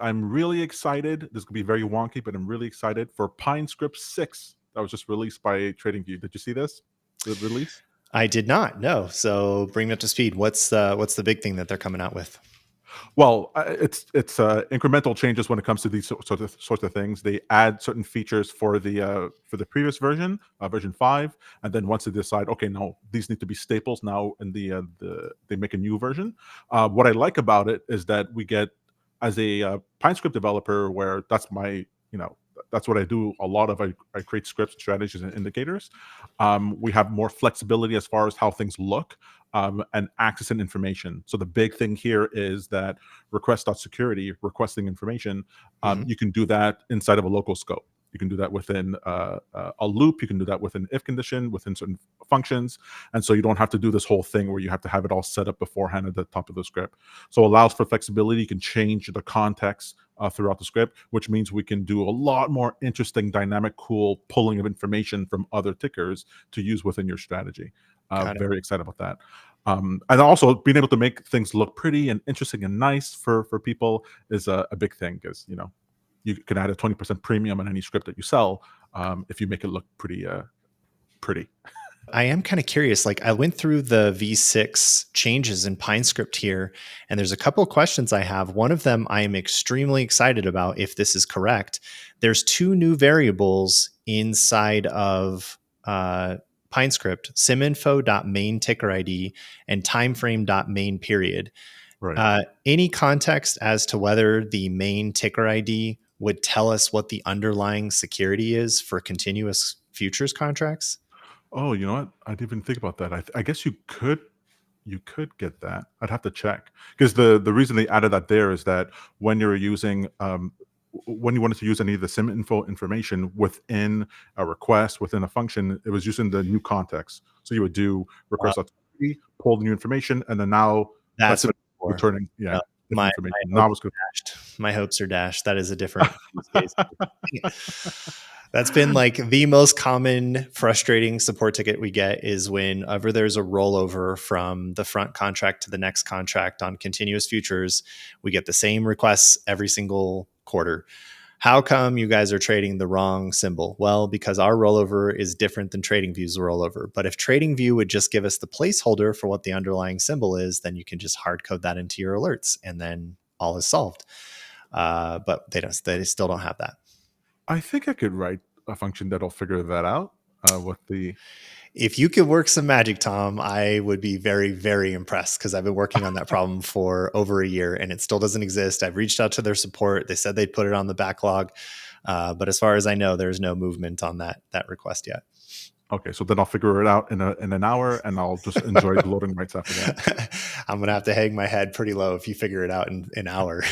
I'm really excited. This could be very wonky, but I'm really excited for PineScript 6 that was just released by TradingView. Did you see this? The release? I did not. No. So bring me up to speed. What's the big thing that they're coming out with? Well, it's incremental changes when it comes to these sorts of things. They add certain features for the previous version, version 5, and then once they decide, okay, no, these need to be staples now, in they make a new version. What I like about it is that we get, as a PineScript developer, where that's my, that's what I do a lot of. I create scripts, strategies, and indicators. We have more flexibility as far as how things look, and accessing information. So the big thing here is that request.security, requesting information, Mhm. you can do that inside of a local scope. You can do that within a loop. You can do that within if condition, within certain functions. And so you don't have to do this whole thing where you have to have it all set up beforehand at the top of the script. So it allows for flexibility. You can change the context throughout the script, which means we can do a lot more interesting, dynamic, cool pulling of information from other tickers to use within your strategy. Got it. Very excited about that. And also being able to make things look pretty and interesting and nice for people is a big thing, because you can add a 20% premium on any script that you sell, if you make it look pretty. I am kind of curious. Like I went through the V6 changes in PineScript here, and there's a couple of questions I have. One of them I am extremely excited about, if this is correct. There's two new variables inside of PineScript: siminfo.main ticker ID and timeframe.main period. Right. Any context as to whether the main ticker ID would tell us what the underlying security is for continuous futures contracts? Oh, you know what? I didn't even think about that. I guess you could get that. I'd have to check, because the reason they added that there is that when you're using when you wanted to use any of the sim info information within a request, within a function, it was using the new context. So you would do Uh, request pull the new information, and then now that's that's what it, I'm for. returning, No, different information. Now it's good. my hopes are dashed. That is a different use case. That's been like the most common frustrating support ticket we get, is whenever there's a rollover from the front contract to the next contract on continuous futures. We get the same requests every single quarter. How come you guys are trading the wrong symbol? Well, because our rollover is different than TradingView's rollover. But if TradingView would just give us the placeholder for what the underlying symbol is, then you can just hard code that into your alerts, and then all is solved. But they don't. They still don't have that. I think I could write a function that'll figure that out. With the If you could work some magic, Tom, I would be very, very impressed, because I've been working on that problem for over a year and it still doesn't exist. I've reached out to their support. They said they'd put it on the backlog. But as far as I know, there's no movement on that request yet. Okay, so then I'll figure it out in an hour, and I'll just enjoy the loading rights after that. I'm going to have to hang my head pretty low if you figure it out in an hour.